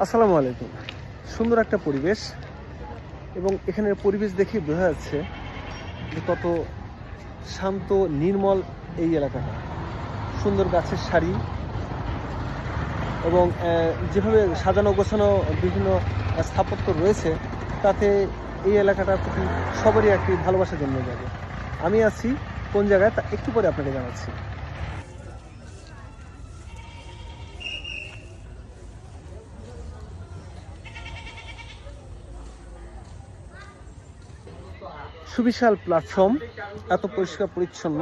আসসালামু আলাইকুম। সুন্দর একটা পরিবেশ এবং এখানের পরিবেশ দেখে বোঝা যাচ্ছে যে কত শান্ত নির্মল এই এলাকাটা। সুন্দর গাছের সারি এবং যেভাবে সাজানো গোছানো বিভিন্ন স্থাপত্য রয়েছে তাতে এই এলাকাটার প্রতি সবারই একটি ভালোবাসা জন্মে যাবে। আমি আছি কোন জায়গায় তা একটু পরে আপনাকে জানাচ্ছি। সুবিশাল প্ল্যাটফর্ম, এত পরিষ্কার পরিচ্ছন্ন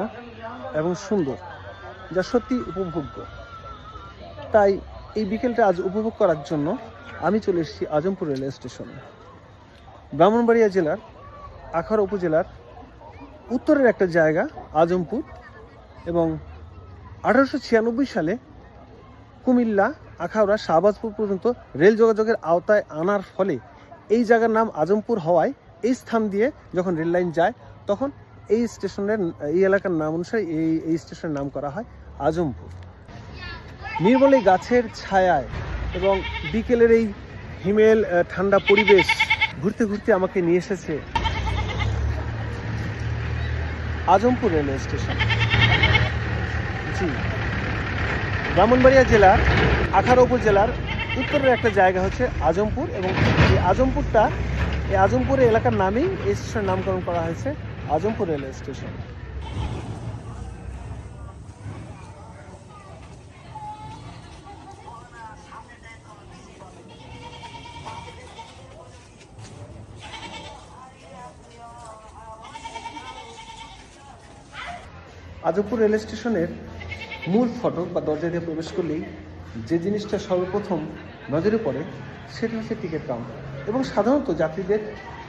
এবং সুন্দর, যা সত্যি উপভোগ্য। তাই এই বিকেলটা আজ উপভোগ করার জন্য আমি চলে এসেছি আজমপুর রেলওয়ে স্টেশনে। ব্রাহ্মণবাড়িয়া জেলার আখাউড়া উপজেলার উত্তরের একটা জায়গা আজমপুর, এবং 1896 সালে কুমিল্লা, আখাউড়া, শাহবাজপুর পর্যন্ত রেল যোগাযোগের আওতায় আনার ফলে এই জায়গার নাম আজমপুর হওয়ায় এই স্থান দিয়ে যখন রেল লাইন যায় তখন এই এলাকার নাম অনুসারে এই স্টেশনের নাম করা হয় আজমপুর। নির্মল এই গাছের ছায়ায় এবং বিকেলের এই হিমেল ঠান্ডা পরিবেশ ঘুরতে ঘুরতে আমাকে নিয়ে এসেছে আজমপুর রেলওয়ে স্টেশন। জি, ব্রাহ্মণবাড়িয়া জেলার আখাউড়া উপজেলার উত্তরের একটা জায়গা হচ্ছে আজমপুর, এবং এই আজমপুর এলাকার নামেই এই স্টেশনের নামকরণ করা হয়েছে Azampur railway station. Azampur rail স্টেশনের মূল ফটক বা দরজা দিয়ে প্রবেশ করলেই যে জিনিসটা সর্বপ্রথম নজরে পড়ে সেটা হচ্ছে টিকিট কাউন্টার। এবং সাধারণত যাত্রীদের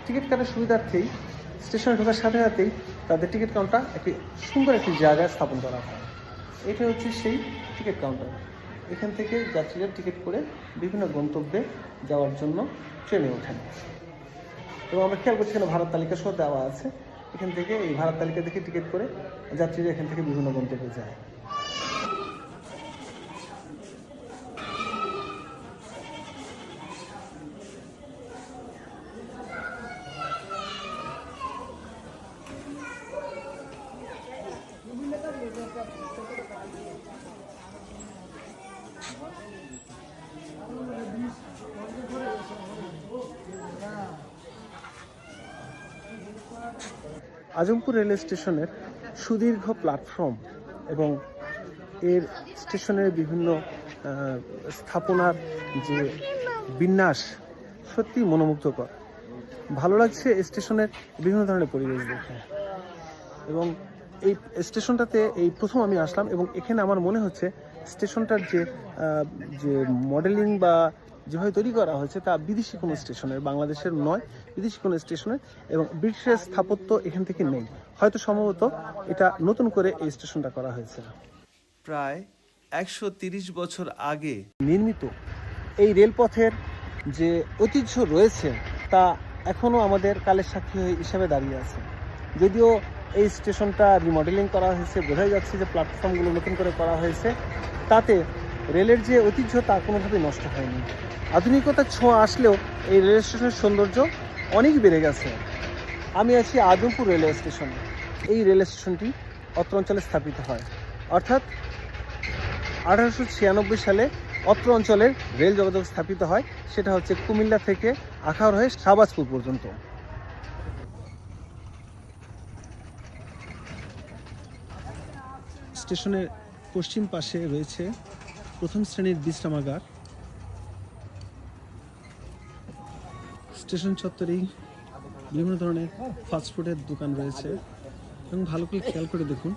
টিকিট কাটার সুবিধার্থেই স্টেশনে ঢোকার সাথে সাথেই তাদের টিকিট কাউন্টার একটি সুন্দর একটি জায়গায় স্থাপন করা হয়। এটা হচ্ছে সেই টিকিট কাউন্টার। এখান থেকে যাত্রীরা টিকিট করে বিভিন্ন গন্তব্যে যাওয়ার জন্য ট্রেনে ওঠেন। এবং আমরা খেয়াল করছি এখানে ভাড়ার তালিকা সহ দেওয়া আছে। এখান থেকে এই ভাড়ার তালিকা দেখে টিকিট করে যাত্রীরা এখান থেকে বিভিন্ন গন্তব্যে যায়। আজমপুর রেলওয়ে স্টেশনের সুদীর্ঘ প্ল্যাটফর্ম এবং এর স্টেশনের বিভিন্ন স্থাপনার যে বিন্যাস সত্যি মনোমুগ্ধকর। ভালো লাগছে স্টেশনের বিভিন্ন ধরনের পরিবেশ দেখে। এবং এই স্টেশনটাতে এই প্রথম আমি আসলাম, এবং এখানে আমার মনে হচ্ছে স্টেশনটার যে মডেলিং বা যেভাবে তৈরি করা হয়েছে তা বিদেশি কোনো স্টেশনের, বাংলাদেশের নয়, বিদেশি কোনো স্টেশনের, এবং ব্রিটিশের স্থাপত্য এখান থেকে নেই। হয়তো সম্ভবত এটা নতুন করে এই স্টেশনটা করা হয়েছে। প্রায় 130 বছর আগে নির্মিত এই রেলপথের যে ঐতিহ্য রয়েছে তা এখনও আমাদের কালের সাক্ষী হিসাবে দাঁড়িয়ে আছে। যদিও এই স্টেশনটা রিমডেলিং করা হয়েছে, বোঝাই যাচ্ছে যে প্ল্যাটফর্মগুলো নতুন করে করা হয়েছে, তাতে রেলের যে ঐতিহ্য তা কোনোভাবেই নষ্ট হয়নি। আধুনিকতার ছোঁয়া আসলেও এই রেল স্টেশনের সৌন্দর্য অনেক বেড়ে গেছে। আমি আছি আজমপুর রেলওয়ে স্টেশনে। এই রেল স্টেশনটি অত্র অঞ্চলে স্থাপিত হয়, অর্থাৎ 1896 সালে অত্র অঞ্চলের রেল যোগাযোগ স্থাপিত হয়। সেটা হচ্ছে কুমিল্লা থেকে আখাউড়া হয়ে শাহবাজপুর পর্যন্ত। স্টেশনের পশ্চিম পাশে রয়েছে প্রথম শ্রেণীর বিশ্রামাগার। স্টেশন চত্বরেই বিভিন্ন ধরনের ফাস্টফুডের দোকান রয়েছে, এবং ভালো করে খেয়াল করে দেখুন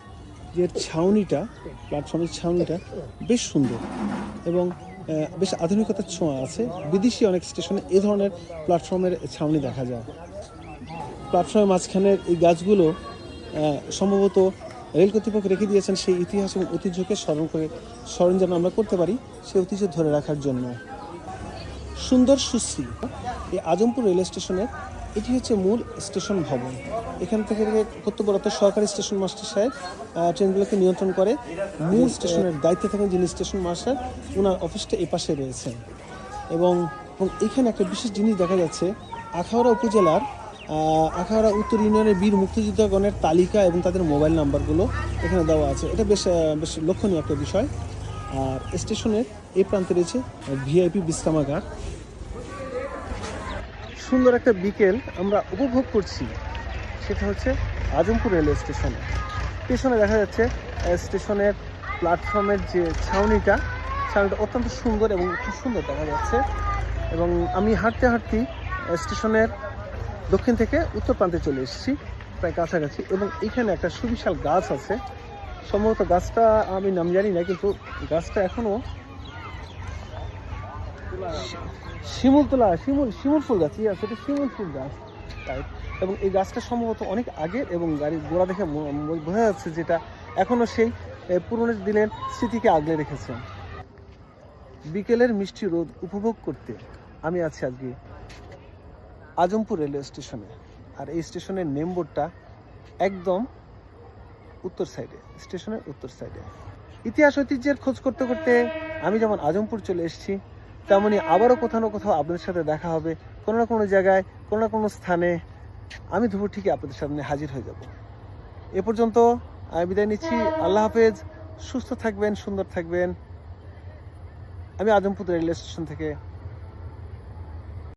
যে ছাউনিটা, প্ল্যাটফর্মের ছাউনিটা বেশ সুন্দর এবং বেশ আধুনিকতার ছোঁয়া আছে। বিদেশি অনেক স্টেশনে এ ধরনের প্ল্যাটফর্মের ছাউনি দেখা যায়। প্ল্যাটফর্মের মাঝখানের এই গাছগুলো সম্ভবত রেল কর্তৃপক্ষ রেখে দিয়েছেন সেই ইতিহাস এবং ঐতিহ্যকে স্মরণ যেন আমরা করতে পারি, সেই ঐতিহ্য ধরে রাখার জন্য। সুন্দর সুশ্রী এই আজমপুর রেলওয়ে স্টেশনের এটি হচ্ছে মূল স্টেশন ভবন। এখান থেকে কর্তব্যরত সহকারী স্টেশন মাস্টার সাহেব ট্রেনগুলোকে নিয়ন্ত্রণ করে। মূল স্টেশনের দায়িত্বে থাকেন যিনি স্টেশন মাস্টার, ওনার অফিসটা এ পাশে রয়েছে। এবং এখানে একটা বিশেষ জিনিস দেখা যাচ্ছে, আখাউড়া উপজেলার আখাউড়া উত্তর ইউনিয়নের বীর মুক্তিযোদ্ধাগণের তালিকা এবং তাদের মোবাইল নাম্বারগুলো এখানে দেওয়া আছে। এটা বেশ লক্ষণীয় একটা বিষয়। আর স্টেশনের এই প্রান্তে রয়েছে ভিআইপি বিশ্রামাগার। সুন্দর একটা বিকেল আমরা উপভোগ করছি, সেটা হচ্ছে আজমপুর রেলওয়ে স্টেশনে। পেছনে দেখা যাচ্ছে স্টেশনের প্ল্যাটফর্মের যে ছাউনিটা অত্যন্ত সুন্দর এবং খুব সুন্দর দেখা যাচ্ছে। এবং আমি হাঁটতে হাঁটতেই স্টেশনের দক্ষিণ থেকে উত্তর প্রান্তে চলে এসেছি, প্রায় কাছাকাছি। এবং এইখানে একটা সুবিশাল গাছ আছে, সম্ভবত গাছটা আমি নাম জানি না, কিন্তু গাছটা এখনও শিমুল ফুল গাছ, সেটা শিমুল ফুল গাছ, তাই। এবং এই গাছটা সম্ভবত অনেক আগের, এবং গাড়ির গোড়া দেখে বোঝা যাচ্ছে যেটা এখনও সেই পুরনো দিনের স্মৃতিকে আগলে রেখেছে। বিকেলের মিষ্টি রোদ উপভোগ করতে আমি আছি আজকে আজমপুর রেলওয়ে স্টেশনে। আর এই স্টেশনের নেম বোর্ডটা একদম উত্তর সাইডে, স্টেশনের উত্তর সাইডে। ইতিহাস ঐতিহ্যের খোঁজ করতে করতে আমি যেমন আজমপুর চলে এসেছি, তেমনই আবারও কোথাও না কোথাও আপনাদের সাথে দেখা হবে, কোনো না কোনো জায়গায়, কোনো না কোনো স্থানে। আমি দুপুর ঠিকই আপনাদের সামনে হাজির হয়ে যাব। এ পর্যন্ত আমি বিদায় নিচ্ছি। আল্লাহ হাফেজ, সুস্থ থাকবেন, সুন্দর থাকবেন। আমি আজমপুর রেলওয়ে স্টেশন থেকে